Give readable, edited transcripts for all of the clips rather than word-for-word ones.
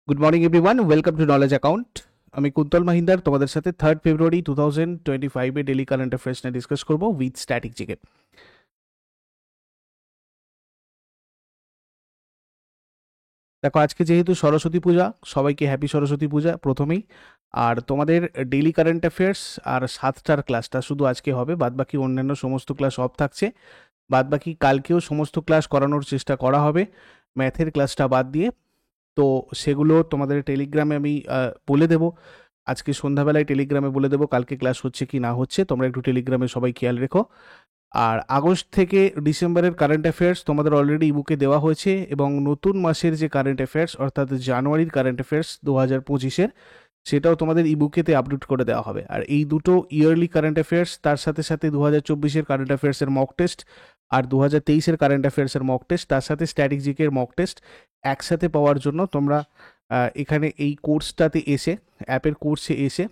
Good morning everyone, welcome to knowledge account. আমি কুন্তল মাহিন্দার তোমাদের সাথে 3 ফেব্রুয়ারি 2025 ডেলি কারেন্ট অ্যাফেয়ার্স নিয়ে ডিসকাস করবো উইথ স্ট্যাটিক জিকে। দেখো, আজকে যেহেতু সরস্বতী পূজা, সবাইকে হ্যাপি সরস্বতী পূজা প্রথমেই। আর তোমাদের ডেলি কারেন্ট অ্যাফেয়ার্স আর 7টার ক্লাসটা শুধু আজকে হবে, বাদবাকি অন্যান্য সমস্ত ক্লাস অফ থাকছে। বাদবাকি কালকেও সমস্ত ক্লাস করানোর চেষ্টা করা হবে, ম্যাথের ক্লাসটা বাদ দিয়ে। তো সেগুলো তোমাদের টেলিগ্রামে আমি বলে দেবো। আজকে সন্ধ্যাবেলায় টেলিগ্রামে বলে দেবো কালকে ক্লাস হচ্ছে কি না হচ্ছে, তোমরা একটু টেলিগ্রামে সবাই খেয়াল রেখো। আর আগস্ট থেকে ডিসেম্বরের কারেন্ট অ্যাফেয়ার্স তোমাদের অলরেডি ইবুকে দেওয়া হয়েছে, এবং নতুন মাসের যে কারেন্ট অ্যাফেয়ার্স অর্থাৎ জানুয়ারির কারেন্ট অ্যাফেয়ার্স 2025-এর, সেটাও তোমাদের ইবুকেতে আপডেট করে দেওয়া হবে। আর এই দুটো ইয়ারলি কারেন্ট অ্যাফেয়ার্স, তার সাথে সাথে 2024-এর কারেন্ট অ্যাফেয়ার্সের মক টেস্ট আর 2023-এর কারেন্ট অ্যাফেয়ার্সের মক টেস্ট, তার সাথে স্ট্র্যাটেজিকের মক টেস্ট একসাথে পাওয়ার জন্য তোমরা এখানে এই কোর্সটাতে এসে, অ্যাপের কোর্সে এসে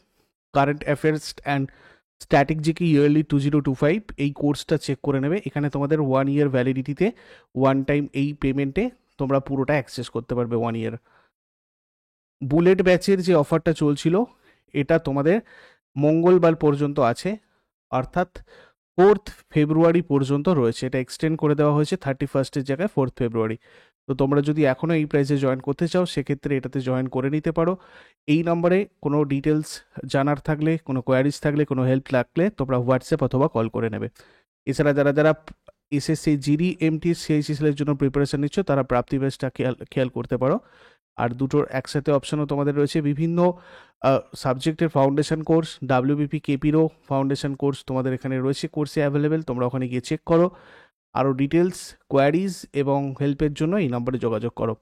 current affairs and static GK yearly 2025 এই কোর্সটা চেক করে নেবে। এখানে তোমাদের 1 ইয়ার ভ্যালিডিটিতে ওয়ান টাইম এই পেমেন্টে তোমরা পুরোটা অ্যাক্সেস করতে পারবে 1 ইয়ার। বুলেট ব্যাচের যে অফারটা চলছিল, এটা তোমাদের মঙ্গলবার পর্যন্ত আছে, অর্থাৎ 4 ফেব্রুয়ারি পর্যন্ত রয়েছে। এটা এক্সটেন্ড করে দেওয়া হয়েছে 31-এর জায়গায় 4 ফেব্রুয়ারি। তো তোমরা যদি এখনও এই প্রাইসে জয়েন করতে চাও, সেক্ষেত্রে এটাতে জয়েন করে নিতে পারো। এই নম্বরে কোনো ডিটেলস জানার থাকলে, কোনো কোয়ারিজ থাকলে, কোনো হেল্প লাগলে তোমরা হোয়াটসঅ্যাপ অথবা কল করে নেবে। এছাড়া যারা যারা এসএসসি জিডি এমটি সিআইসিএলের জন্য প্রিপারেশন নিচ্ছ, তারা প্রাপ্তি ব্যাচটা খেয়াল করতে পারো। আর দুটোর একসাথে অপশনও তোমাদের রয়েছে। বিভিন্ন সাবজেক্টের ফাউন্ডেশন কোর্স, ডাব্লিউবিপি কেপিরও ফাউন্ডেশন কোর্স তোমাদের এখানে রয়েছে, কোর্সে অ্যাভেলেবেল। তোমরা ওখানে গিয়ে চেক করো। আরও ডিটেলস, কোয়ারিজ এবং হেল্পের জন্য এই নম্বরে যোগাযোগ করো।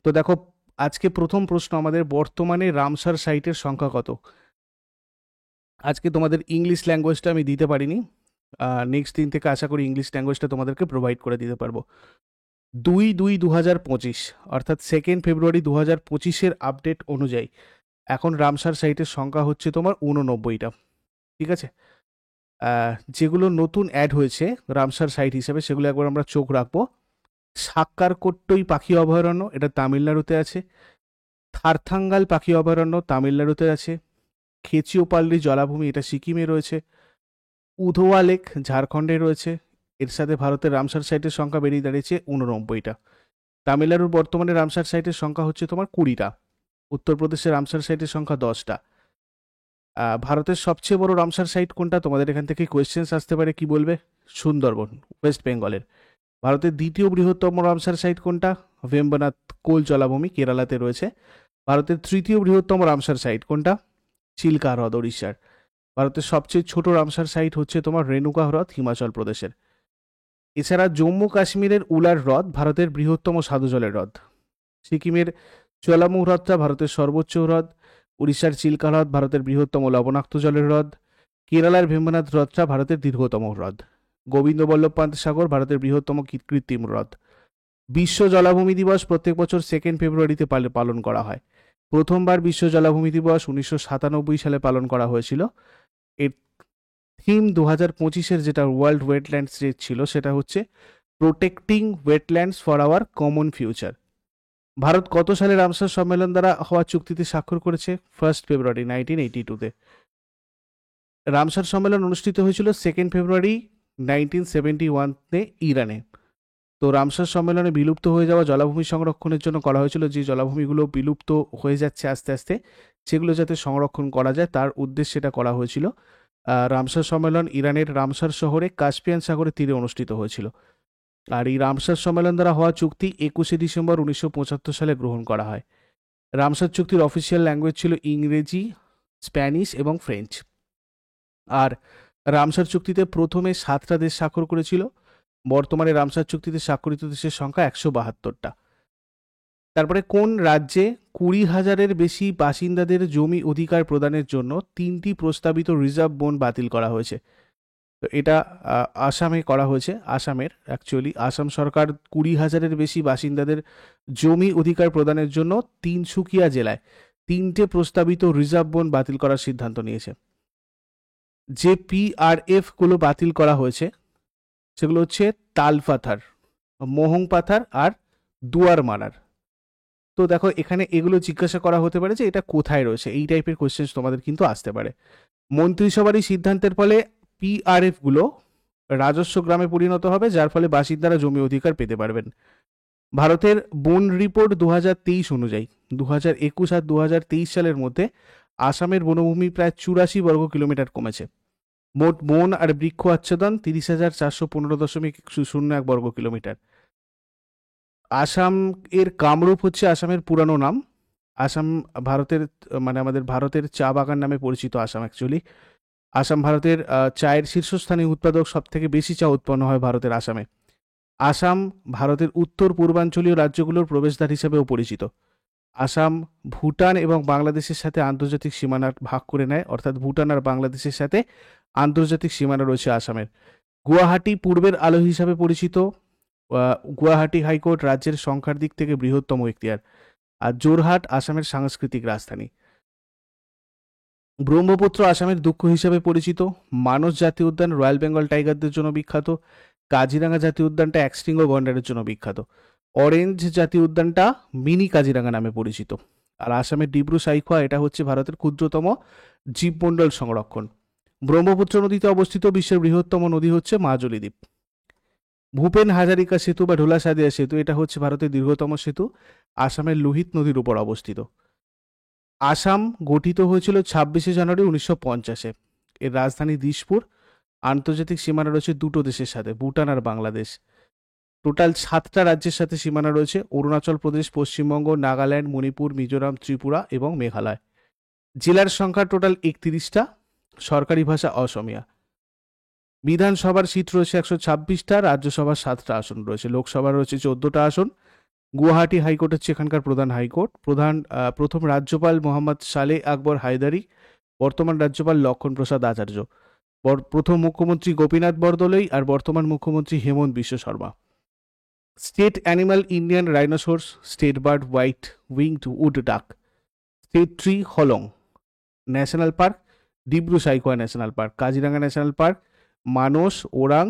তো দেখো, আজকে প্রথম প্রশ্ন আমাদের, বর্তমানে রামসার সাইটের সংখ্যা কত? আজকে তোমাদের ইংলিশ ল্যাঙ্গুয়েজটা আমি দিতে পারিনি, নেক্সট দিন থেকে আশা করি ইংলিশ ল্যাঙ্গুয়েজটা তোমাদেরকে প্রোভাইড করে দিতে পারবো। 2/2/2025 অর্থাৎ 2 ফেব্রুয়ারি 2025-এর আপডেট অনুযায়ী এখন রামসার সাইটের সংখ্যা হচ্ছে তোমার 89টা। ঠিক আছে, যেগুলো নতুন অ্যাড হয়েছে রামসার সাইট হিসেবে, সেগুলো একবার আমরা চোখ রাখবো। সাক্কারকোট্টই পাখি অভয়ারণ্য, এটা তামিলনাড়ুতে আছে। থারথাঙ্গাল পাখি অভয়ারণ্য তামিলনাড়ুতে আছে। খেচিওপাল্লি জলাভূমি, এটা সিকিমে রয়েছে। উধোয়া লেক ঝাড়খণ্ডে রয়েছে। এর সাথে ভারতের রামসার সাইটের সংখ্যা বেরিয়ে দাঁড়িয়েছে 89টা। তামিলনাড়ুর বর্তমানে রামসার সাইটের সংখ্যা হচ্ছে তোমার 20টা। উত্তরপ্রদেশের রামসার সাইটের সংখ্যা 10টা। ভারতের সবচেয়ে বড় রামসার সাইট কোনটা? তোমাদের এখান থেকে কোয়েশ্চেন্স আসতে পারে, কি বলবে? সুন্দরবন, ওয়েস্ট বেঙ্গলের। ভারতের দ্বিতীয় বৃহত্তম রামসার সাইট কোনটা? ভেম্বনাথ কোল জলাভূমি, কেরালাতে রয়েছে। ভারতের তৃতীয় বৃহত্তম রামসার সাইট কোনটা? চিল্কা হ্রদ, ওড়িশার। ভারতের সবচেয়ে ছোট রামসার সাইট হচ্ছে তোমার রেণুকা হ্রদ, হিমাচল প্রদেশের। এছাড়া জম্মু কাশ্মীরের উলার হ্রদ ভারতের বৃহত্তম স্বাদু জলের হ্রদ। সিকিমের চোলামু হ্রদটা ভারতের সর্বোচ্চ হ্রদ। উড়িষ্যার চিল্কা হ্রদ ভারতের বৃহত্তম লবণাক্ত জলের হ্রদ। কেরালার ভেম্বনাথ হ্রদটা ভারতের দীর্ঘতম হ্রদ। গোবিন্দ বল্লভ পান্ত সাগর ভারতের বৃহত্তম কৃত্রিম হ্রদ। বিশ্ব জলাভূমি দিবস প্রত্যেক বছর 2 ফেব্রুয়ারিতে পালন করা হয়। প্রথমবার বিশ্ব জলাভূমি দিবস 1997 সালে পালন করা হয়েছিল। এর থিম 2025-এর যেটা ওয়ার্ল্ড ওয়েটল্যান্ডস ডে ছিল, সেটা হচ্ছে protecting wetlands for our common future. Bharat কত সালে রামসার সম্মেলন দ্বারা হওয়া চুক্তিতে স্বাক্ষর করেছে? 1 ফেব্রুয়ারি 1982-তে। রামসার সম্মেলন অনুষ্ঠিত হয়েছিল 2 ফেব্রুয়ারি 1971-তে ইরানে। তো রামসার সম্মেলনে বিলুপ্ত হয়ে যাওয়া জলাভূমি সংরক্ষণের জন্য করা হয়েছিল, যে জলাভূমিগুলো বিলুপ্ত হয়ে যাচ্ছে আস্তে আস্তে, সেগুলো যাতে সংরক্ষণ করা যায়, তার উদ্দেশ্যে এটা করা হয়েছিল। রামসার সম্মেলন ইরানের রামসার শহরে কাস্পিয়ান সাগরের তীরে অনুষ্ঠিত হয়েছিল। আর এই রামসার সম্মেলন দ্বারা হওয়া চুক্তি 21 ডিসেম্বর 1975 সালে গ্রহণ করা হয়। রামসার চুক্তির অফিসিয়াল ল্যাঙ্গুয়েজ ছিল ইংরেজি, স্প্যানিশ এবং ফ্রেঞ্চ। আর রামসার চুক্তিতে প্রথমে 7টা দেশ স্বাক্ষর করেছিল। বর্তমানে রামসার চুক্তিতে স্বাক্ষরিত দেশের সংখ্যা 172টা। তারপরে কোন রাজ্যে 20,000-এর বেশি বাসিন্দাদের জমি অধিকার প্রদানের জন্য 3টি প্রস্তাবিত রিজার্ভ বন বাতিল করা হয়েছে? তো এটা আসামে করা হয়েছে। আসামের অ্যাকচুয়ালি আসাম সরকার 20,000-এর বেশি বাসিন্দাদের জমি অধিকার প্রদানের জন্য তিনসুকিয়া জেলায় 3টে প্রস্তাবিত রিজার্ভ বন বাতিল করার সিদ্ধান্ত নিয়েছে। যে পিআরএফ গুলো বাতিল করা হয়েছে সেগুলো হচ্ছে তালপাথার, মোহং পাথার আর দুয়ার মারার। তো দেখো এখানে এগুলো জিজ্ঞাসা করা হতে পারে যে এটা কোথায় রয়েছে, এই টাইপের কোয়েশ্চেন তোমাদের কিন্তু আসতে পারে। মন্ত্রিসভার এই সিদ্ধান্তের ফলে পিআরএফ গুলো রাজস্ব গ্রামে পরিণত হবে, যার ফলে বাসিন্দারা জমি অধিকার পেতে পারবেন। ভারতের বন রিপোর্ট 2023 অনুযায়ী 2021 আর 2023 সালের মধ্যে আসামের বনভূমি প্রায় 84 বর্গ কিলোমিটার কমেছে। মোট বন আর বৃক্ষ আচ্ছাদন 30,415.01 বর্গ কিলোমিটার। আসাম এর কামরূপ হচ্ছে আসামের পুরানো নাম। আসাম ভারতের মানে আমাদের ভারতের চা বাগান নামে পরিচিত আসাম অ্যাকচুয়ালি। আসাম ভারতের চায়ের শীর্ষস্থানীয় উৎপাদক, সব থেকে বেশি চা উৎপন্ন হয় ভারতের আসামে। আসাম ভারতের উত্তর পূর্বাঞ্চলীয় রাজ্যগুলোর প্রবেশদ্বার হিসেবেও পরিচিত। আসাম ভুটান এবং বাংলাদেশের সাথে আন্তর্জাতিক সীমানা ভাগ করে নেয়, অর্থাৎ ভুটান আর বাংলাদেশের সাথে আন্তর্জাতিক সীমানা রয়েছে আসামের। গুয়াহাটি পূর্বের আলো হিসাবে পরিচিত। গুয়াহাটি হাইকোর্ট রাজ্যের সংখ্যার দিক থেকে বৃহত্তম এখতিয়ার। আর জোরহাট আসামের সাংস্কৃতিক রাজধানী। ব্রহ্মপুত্র আসামের দুঃখ হিসাবে পরিচিত। মানস জাতীয় উদ্যান রয়্যাল বেঙ্গল টাইগারদের জন্য বিখ্যাত। কাজিরাঙ্গা জাতীয় উদ্যানটা একশৃঙ্গ গন্ডারের জন্য বিখ্যাত। অরেঞ্জ জাতীয় উদ্যানটা মিনি কাজিরাঙ্গা নামে পরিচিত। আর আসামের ডিব্রু সাইখোয়া, এটা হচ্ছে ভারতের ক্ষুদ্রতম জীবমণ্ডল সংরক্ষণ। ব্রহ্মপুত্র নদীতে অবস্থিত বিশ্বের বৃহত্তম নদী হচ্ছে মাজুলি দ্বীপ। ভূপেন হাজারিকা সেতু বা ঢোলা সাদিয়া সেতু, এটা হচ্ছে ভারতের দীর্ঘতম সেতু, আসামের লোহিত নদীর উপর অবস্থিত। আসাম গঠিত হয়েছিল 26শে জানুয়ারি 1950-এ। এর রাজধানী দিশপুর। আন্তর্জাতিক সীমানা রয়েছে দুটো দেশের সাথে, ভুটান আর বাংলাদেশ। টোটাল 7টা রাজ্যের সাথে সীমানা রয়েছে, অরুণাচল প্রদেশ, পশ্চিমবঙ্গ, নাগাল্যান্ড, মণিপুর, মিজোরাম, ত্রিপুরা এবং মেঘালয়। জেলার সংখ্যা টোটাল 31টা। সরকারি ভাষা অসমীয়া। বিধানসভার সিট রয়েছে 126টা, রাজ্যসভার 7টা আসন রয়েছে, লোকসভার রয়েছে 14টা আসন। গুয়াহাটি হাইকোর্ট হচ্ছে এখানকার প্রধান হাইকোর্ট। প্রথম রাজ্যপাল মোহাম্মদ সালে আকবর হায়দারি, বর্তমান রাজ্যপাল লক্ষণ প্রসাদ আচার্য। প্রথম মুখ্যমন্ত্রী গোপীনাথ বরদলৈ আর বর্তমান মুখ্যমন্ত্রী Himanta Biswa Sarma. State animal Indian rhinoceros, state bird white winged wood duck. State tree hollong. National park Dibru Saikhowa national park, Kaziranga national park, Manas, Orang,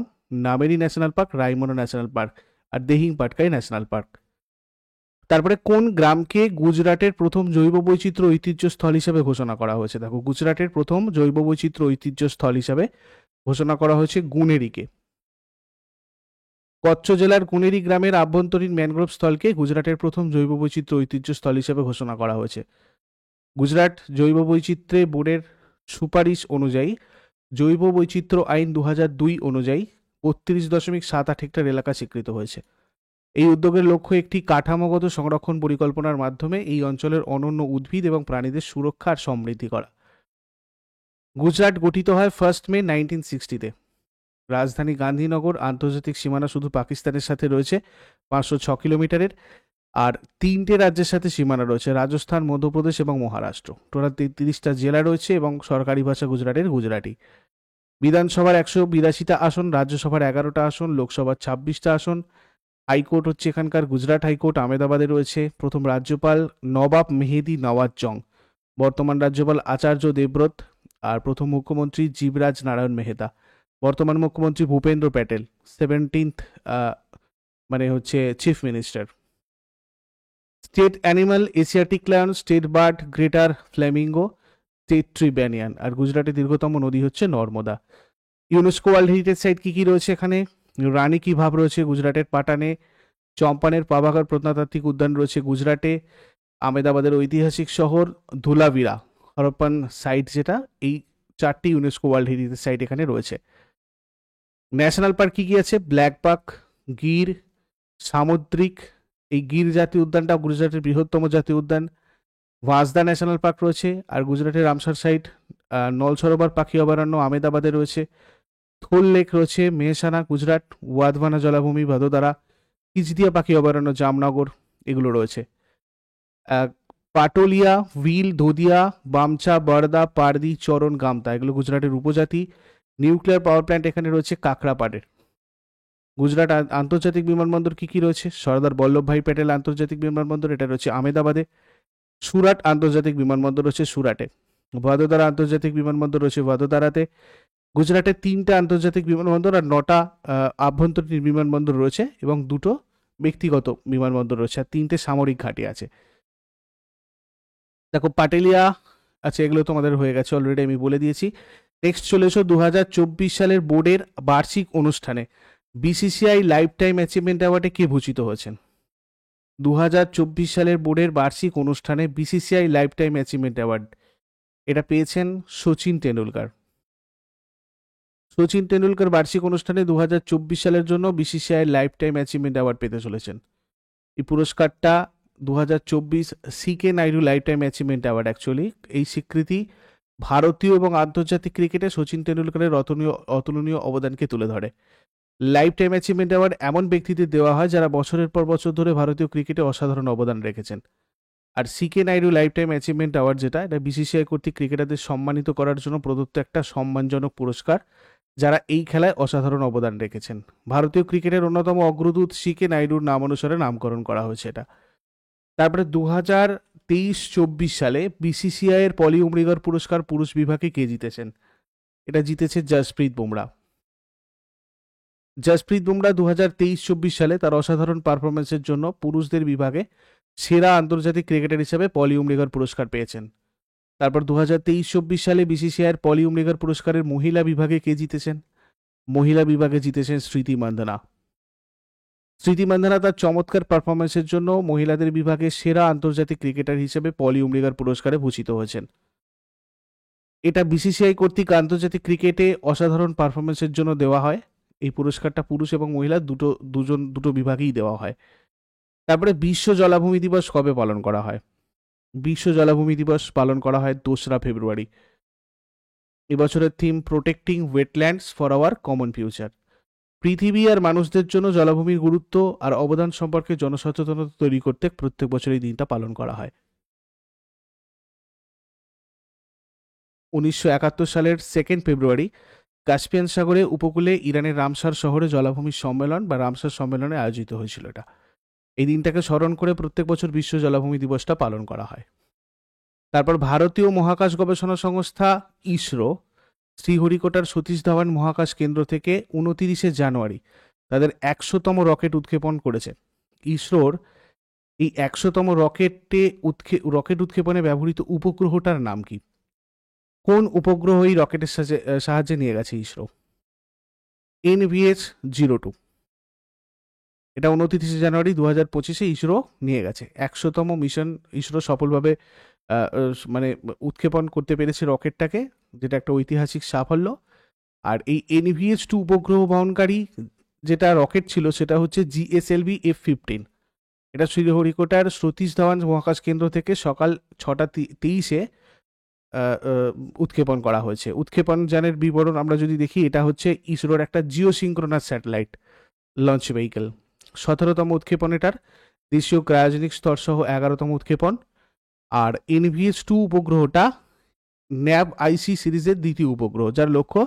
Nameri national park, Raimona national park আর দেহিং পাটকাই ন্যাশনাল পার্ক। তারপরে কোন গ্রামকে গুজরাটের প্রথম জৈব বৈচিত্র্য ঐতিহ্য স্থল হিসেবে ঘোষণা করা হয়েছে? দেখো, গুজরাটের প্রথম জৈব বৈচিত্র্য ঐতিহ্য স্থল হিসেবে ঘোষণা করা হয়েছে গুনেরিকে। কচ্ছ জেলার গুনেরি গ্রামের আভ্যন্তরীণ ম্যানগ্রোভ স্থলকে গুজরাটের প্রথম জৈব বৈচিত্র্য ঐতিহ্য স্থল হিসেবে ঘোষণা করা হয়েছে। গুজরাট জৈব বৈচিত্র্য বোর্ডের সুপারিশ অনুযায়ী জৈব বৈচিত্র্য আইন 2002 অনুযায়ী 32.78 হেক্টর এলাকা স্বীকৃত হয়েছে। এই উদ্যোগের লক্ষ্য একটি কাঠামোগত সংরক্ষণ পরিকল্পনার মাধ্যমে এই অঞ্চলের অনন্য উদ্ভিদ এবং প্রাণীদের সুরক্ষা আর সমৃদ্ধি করা। গুজরাট গঠিত হয় 1 মে 1960-তে। রাজধানী গান্ধীনগর। আন্তর্জাতিক সীমানা শুধু পাকিস্তানের সাথে রয়েছে 506 কিলোমিটারের। আর 3টে রাজ্যের সাথে সীমানা রয়েছে, রাজস্থান, মধ্যপ্রদেশ এবং মহারাষ্ট্র। টোটাল 33টা জেলা রয়েছে এবং সরকারি ভাষা গুজরাটের গুজরাটি। বিধানসভার 182টা আসন, রাজ্যসভার 11টা আসন, লোকসভার 26টা আসন। হাইকোর্ট হচ্ছে এখানকার গুজরাট হাইকোর্ট আহমেদাবাদে রয়েছে। প্রথম রাজ্যপাল নবাব মেহেদি নওয়াজ জং, বর্তমান রাজ্যপাল আচার্য দেবব্রত। আর প্রথম মুখ্যমন্ত্রী জীবরাজ নারায়ণ মেহতা, বর্তমান মুখ্যমন্ত্রী ভূপেন্দ্র প্যাটেল, 17th মানে হচ্ছে chief minister. State animal Asiatic lion, state bird greater flamingo, state tree banyan. আর গুজরাটের দীর্ঘতম নদী হচ্ছে Narmada. UNESCO world heritage site কি কি রয়েছে এখানে? রানী কি ভাব রয়েছে গুজরাটের পাটানে। চম্পানের পাভাগড় প্রত্নতাত্ত্বিক উদ্যান রয়েছে গুজরাটে। আহমেদাবাদের ঐতিহাসিক শহর ধুলাভিরা হরপ্পান সাইট, যেটা এই 4টি ইউনেস্কো ওয়ার্ল্ড হেরিটেজ সাইট এখানে রয়েছে। ন্যাশনাল পার্ক কি কি আছে? ব্ল্যাক বাক, গির, সামুদ্রিক। এই গির জাতীয় উদ্যানটা গুজরাটের বৃহত্তম জাতীয় উদ্যান। ভাসদা ন্যাশনাল পার্ক রয়েছে। আর গুজরাটের রামসার সাইট নল সরোবর পাখি অভয়ারণ্য আহমেদাবাদে রয়েছে। থোল লেক রয়েছে মেহসানা গুজরাট। ওয়াধবানা জলাভূমি ভাদোদারা। কিচদিয়া পাখি অভয়ারণ্য জামনগর, এগুলো রয়েছে। পাটোলিয়া, ভিল, ধোদিয়া, বামচা, বরদা, পারদি, চরণ, গামতা, এগুলো গুজরাটের উপজাতি। নিউক্লিয়ার পাওয়ার প্ল্যান্ট এখানে রয়েছে কাকরাপাড়ের। গুজরাট আন্তর্জাতিক বিমানবন্দর কি কি রয়েছে? সর্দার বল্লভভাই প্যাটেল আন্তর্জাতিক বিমানবন্দর, এটা রয়েছে আহমেদাবাদে। সুরাট আন্তর্জাতিক বিমানবন্দর রয়েছে সুরাটে। ভাদোদারা আন্তর্জাতিক বিমানবন্দর রয়েছে ভাদোদারাতে। গুজরাটের 3টা আন্তর্জাতিক বিমানবন্দর আর 9টা আভ্যন্তরীণ বিমানবন্দর রয়েছে এবং 2টো ব্যক্তিগত বিমানবন্দর রয়েছে আর 3টে সামরিক ঘাঁটি আছে। দেখো পাটেলিয়া, আচ্ছা এগুলো তোমাদের হয়ে গেছে অলরেডি, আমি বলে দিয়েছি। নেক্সট চলে এসো 2024 সালের বোর্ডের বার্ষিক অনুষ্ঠানে বিসিসিআই লাইফ টাইম অ্যাচিভমেন্ট অ্যাওয়ার্ডে কে ভূষিত হয়েছেন? 2024 সালের বোর্ডের বার্ষিক অনুষ্ঠানে BCCI lifetime achievement award এটা পেয়েছেন সচিন টেন্ডুলকার। সচিন টেন্ডুলকার বার্ষিক অনুষ্ঠানে 2024 সালের জন্য BCCI lifetime achievement award পেতে চলেছেন। এই পুরস্কারটা 2024 CK Naidu lifetime achievement award actually, এই স্বীকৃতি ভারতীয় এবং আন্তর্জাতিক ক্রিকেটে সচিন টেন্ডুলকারের অতুলনীয় অবদানকে তুলে ধরে। লাইফ টাইম অ্যাচিভমেন্ট অ্যাওয়ার্ড এমন ব্যক্তিদের দেওয়া হয় যারা বছরের পর বছর ধরে ভারতীয় ক্রিকেটে অসাধারণ অবদান রেখেছেন। আর CK Naidu lifetime achievement award যেটা, এটা বিসিসিআই কর্তৃক ক্রিকেটারদের সম্মানিত করার জন্য প্রদত্ত একটা সম্মানজনক পুরস্কার যারা এই খেলায় অসাধারণ অবদান রেখেছেন। ভারতীয় ক্রিকেটের অন্যতম অগ্রদূত সিকে নাইডুর নাম অনুসারে নামকরণ করা হয়েছে এটা। তারপরে 2023-24 সালে বিসিসিআই এর পলি উমরিগর পুরস্কার পুরুষ বিভাগে কে জিতেছেন? এটা জিতেছে জসপ্রীত বুমরা। জসপ্রীত বুমরা 2023-24 সালে তার অসাধারণ পারফরমেন্সের জন্য পুরুষদের বিভাগে সেরা আন্তর্জাতিক ক্রিকেটার হিসেবে পলি উমরিগর পুরস্কার পেয়েছেন। তারপর 2023-24 সালে বিসিসিআইয়ের পলি উমরিগর পুরস্কারের মহিলা বিভাগে কে জিতেছেন? মহিলা বিভাগে জিতেছেন স্মৃতি মান্ধানা। স্মৃতি মান্ধানা তার চমৎকার পারফরমেন্সের জন্য মহিলাদের বিভাগে সেরা আন্তর্জাতিক ক্রিকেটার হিসেবে পলি উমরিগর পুরস্কারে ভূষিত হয়েছেন। এটা বিসিসিআই কর্তৃক আন্তর্জাতিক ক্রিকেটে অসাধারণ পারফরমেন্সের জন্য দেওয়া হয়। এই পুরস্কারটা পুরুষ এবং মহিলা দুটো বিভাগেই দেওয়া হয়। তারপরে বিশ্ব জলাভূমি দিবস কবে পালন করা হয়? বিশ্ব জলাভূমি দিবস পালন করা হয় 2রা ফেব্রুয়ারি। এবছরের theme protecting wetlands for our common future. পৃথিবী আর মানুষদের জন্য জলাভূমির গুরুত্ব আর অবদান সম্পর্কে জনসচেতনতা তৈরি করতে প্রত্যেক বছর এই দিনটা পালন করা হয়। 1971 সালের 2 ফেব্রুয়ারি কাস্পিয়ান সাগরে উপকূলে ইরানের রামসার শহরে জলাভূমি সম্মেলন বা রামসার সম্মেলনে আয়োজিত হয়েছিল এটা। এই দিনটাকে স্মরণ করে প্রত্যেক বছর বিশ্ব জলাভূমি দিবসটা পালন করা হয়। তারপর ভারতীয় মহাকাশ গবেষণা সংস্থা ইসরো শ্রীহরিকোটার সতীশ ধাওয়ান মহাকাশ কেন্দ্র থেকে 29 জানুয়ারি তাদের 100তম রকেট উৎক্ষেপণ করেছে। ইসরোর এই 100তম রকেট উৎক্ষেপণে ব্যবহৃত উপগ্রহটার নাম কি? কোন উপগ্রহ এই রকেটের সাহায্যে নিয়ে গেছে ইসরো? NVH-02। এটা 29 জানুয়ারি 2025 ইসরো নিয়ে গেছে। 100তম মিশন ইসরো সফলভাবে মানে উৎক্ষেপণ করতে পেরেছে রকেটটাকে, যেটা একটা ঐতিহাসিক সাফল্য। আর এই NVH-2 উপগ্রহ বহনকারী যেটা রকেট ছিল সেটা হচ্ছে GSLV F-15। এটা শ্রীহরিকোটার সতীশ ধাওয়ান মহাকাশ কেন্দ্র থেকে সকাল 6:23 উৎক্ষেপণ করা হয়েছে। উৎক্ষেপণ যানের বিবরণ আমরা যদি দেখি, এটা হচ্ছে ইসরোর একটা জিওসিঙ্ক্রোনাস স্যাটেলাইট লঞ্চ ভেহিকেল। 17তম উৎক্ষেপণ এটার, দেশীয় ক্রায়োজেনিক স্তর সহ 11তম উৎক্ষেপণ। আর NVH-2 উপগ্রহটা ন্যাব IC সিরিজের দ্বিতীয় উপগ্রহ, যার লক্ষ্য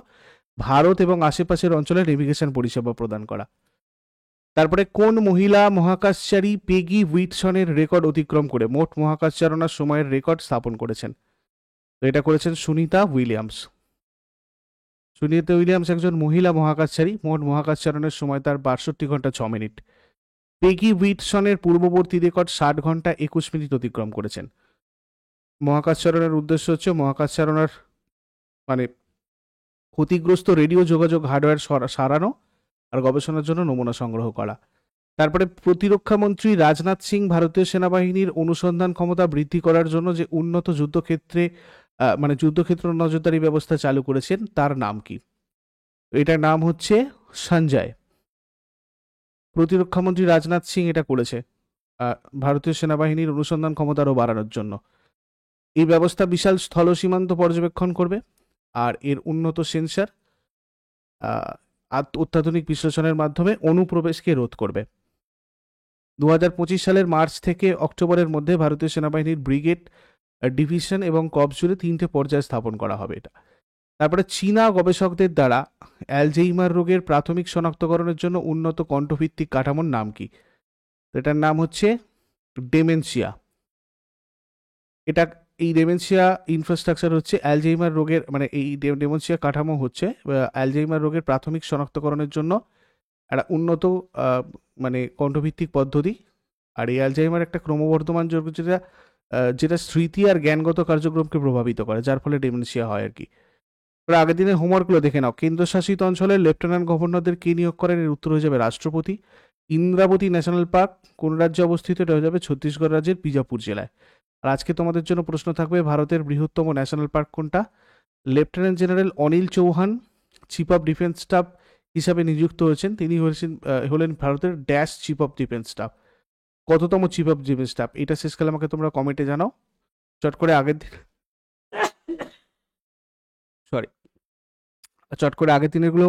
ভারত এবং আশেপাশের অঞ্চলে নেভিগেশন পরিষেবা প্রদান করা। তারপরে কোন মহিলা মহাকাশচারী পেগি হুইটসনের রেকর্ড অতিক্রম করে মোট মহাকাশচারণার সময়ের রেকর্ড স্থাপন করেছেন? তো এটা করেছেন সুনিতা উইলিয়ামস। সুনিতা উইলিয়ামস একজন মহিলা মহাকাশচারী, মোট মহাকাশচারণের সময় তার 62 ঘন্টা 6 মিনিট। পেগি হুইটসনের পূর্ববর্তী রেকর্ড 60 ঘন্টা 21 মিনিট অতিক্রম করেছেন। মহাকাশচারণের উদ্দেশ্য হচ্ছে মহাকাশচারণার মানে ক্ষতিগ্রস্ত রেডিও যোগাযোগ হার্ডওয়্যার সারানো আর গবেষণার জন্য নমুনা সংগ্রহ করা। তারপরে প্রতিরক্ষা মন্ত্রী রাজনাথ সিং ভারতীয় সেনাবাহিনীর অনুসন্ধান ক্ষমতা বৃদ্ধি করার জন্য যে উন্নত যুদ্ধক্ষেত্র নজরদারি ব্যবস্থা চালু করেছেন তার নাম কি? এটার নাম হচ্ছে সঞ্জয়। প্রতিরক্ষা মন্ত্রী রাজনাথ সিং এটা করেছে ভারতীয় সেনাবাহিনীর অনুসন্ধান ক্ষমতা আরও বাড়ানোর জন্য। এই ব্যবস্থা বিশাল স্থল সীমান্ত পর্যবেক্ষণ করবে আর এর উন্নত সেন্সর অত্যাধুনিক বিশ্লেষণের মাধ্যমে অনুপ্রবেশকে রোধ করবে। 2025 সালের মার্চ থেকে অক্টোবরের মধ্যে ভারতীয় সেনাবাহিনীর ব্রিগেড, ডিভিশন এবং কর্পস জুড়ে 3টে পর্যায়ে স্থাপন করা হবে এটা। তারপরে চীনা গবেষকদের দ্বারা অ্যালঝেইমার রোগের প্রাথমিক শনাক্তকরণের জন্য উন্নত কণ্ঠভিত্তিক কাঠামোর নাম কি? এটার নাম হচ্ছে ডেমেনশিয়া। এই ডেমেনশিয়া ইনফ্রাস্ট্রাকচার হচ্ছে অ্যালঝেইমার রোগের এই ডেমেনশিয়া কাঠামো হচ্ছে অ্যালঝেইমার রোগের প্রাথমিক শনাক্তকরণের জন্য একটা উন্নত কণ্ঠভিত্তিক পদ্ধতি। আর এই অ্যালঝেইমার একটা ক্রমবর্ধমান রোগ যেটা যেটা স্মৃতি আর জ্ঞানগত কার্যক্রমকে প্রভাবিত করে, যার ফলে ডিমেনশিয়া হয় আর কি। এবার আগের দিনের হোমওয়ার্কগুলো দেখে নাও। কেন্দ্রশাসিত অঞ্চলের লেফটেন্যান্ট গভর্নরদের কে নিয়োগ করেন? এর উত্তর হয়ে যাবে রাষ্ট্রপতি। ইন্দ্রাবতী ন্যাশনাল পার্ক কোন রাজ্যে অবস্থিত? এটা হয়ে যাবে ছত্তিশগড় রাজ্যের বিজাপুর জেলায়। আর আজকে তোমাদের জন্য প্রশ্ন থাকবে, ভারতের বৃহত্তম ন্যাশনাল পার্ক কোনটা? Lieutenant general Anil Chauhan chief of defence staff হিসাবে নিযুক্ত হয়েছেন। তিনি হলেন ভারতের dash chief of defence staff. কততম চিফ অফ ডিফেন্স স্টাফ? এটা শেষকালে আমাকে তোমরা কমেন্টে জানাও। চট করে আগের দিন সরি চট করে আগের দিনেরগুলো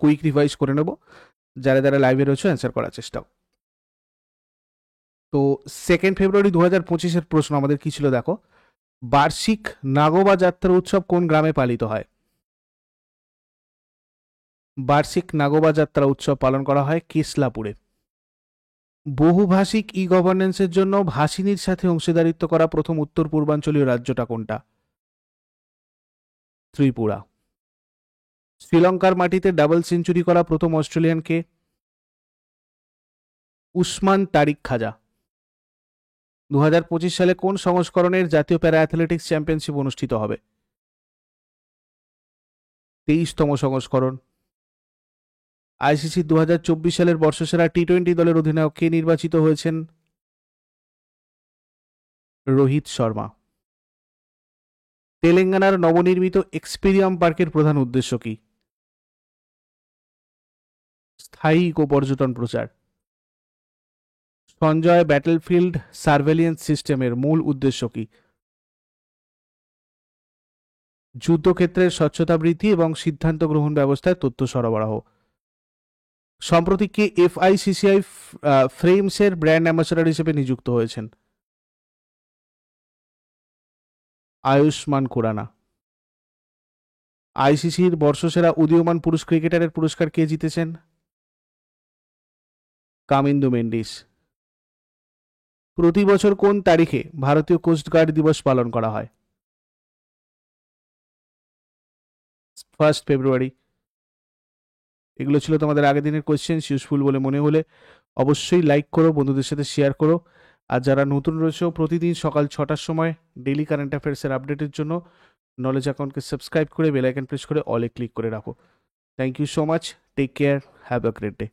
কুইক রিভাইজ করে নেব। যারা যারা লাইভে রয়েছে অ্যান্সার করার চেষ্টা। তো 2 ফেব্রুয়ারি 2025-এর প্রশ্ন আমাদের কি ছিল দেখো। বার্ষিক নাগোবা যাত্রা উৎসব কোন গ্রামে পালিত হয়? বার্ষিক নাগোবা যাত্রা উৎসব পালন করা হয় কেসলাপুরে। বহুভাষিক ই গভর্নেন্সের জন্য ভাসিনীর সাথে অংশীদারিত্ব করা প্রথম উত্তর পূর্বাঞ্চলীয় রাজ্যটা কোনটা? ত্রিপুরা। শ্রীলঙ্কার মাটিতে ডাবল সেঞ্চুরি করা প্রথম অস্ট্রেলিয়ান কে? উসমান তারিক খাজা। 2025 সালে কোন সংস্করণের জাতীয় প্যারা অ্যাথলেটিক্স চ্যাম্পিয়নশিপ অনুষ্ঠিত হবে? 23তম সংস্করণ। আইসিসি 2024 সালের বর্ষসেরা টি-20 দলের অধিনায়ক কে নির্বাচিত হয়েছেন? রোহিত শর্মা। তেলেঙ্গানার নবনির্মিত এক্সপেরিয়াম পার্কের প্রধান উদ্দেশ্য কি? স্থায়ী ইকো পর্যটন প্রচার। সঞ্জয় ব্যাটলফিল্ড সার্ভেলিয়েন্স সিস্টেমের মূল উদ্দেশ্য কি? যুদ্ধক্ষেত্রের স্বচ্ছতা বৃদ্ধি এবং সিদ্ধান্ত গ্রহণ ব্যবস্থায় তথ্য সরবরাহ। সম্প্রতি কে এফআইসিসিআই ফ্রেমসের ব্র্যান্ড অ্যাম্বাসেডর হিসেবে নিযুক্ত হয়েছেন? আয়ুষ্মান খুরানা। আইসিসির বর্ষসেরা উদীয়মান পুরুষ ক্রিকেটারের পুরস্কার কে জিতেছেন? কামিন্দু মেন্ডিস। প্রতি বছর কোন তারিখে ভারতীয় কোস্টগার্ড দিবস পালন করা হয়? 1 ফেব্রুয়ারি। এগুলো ছিল তোমাদের আগের দিনের কোয়েশ্চেন। ইউজফুল বলে মনে হলে অবশ্যই লাইক করো, বন্ধুদের সাথে শেয়ার করো। আর যারা নতুন রয়েছে, প্রতিদিন সকাল 6টার সময় ডেইলি কারেন্ট অ্যাফেয়ার্সের আপডেটের জন্য নলেজ অ্যাকাউন্টকে সাবস্ক্রাইব করে বেল আইকন প্রেস করে অলে ক্লিক করে রাখো। Thank you so much. Take care. Have a great day.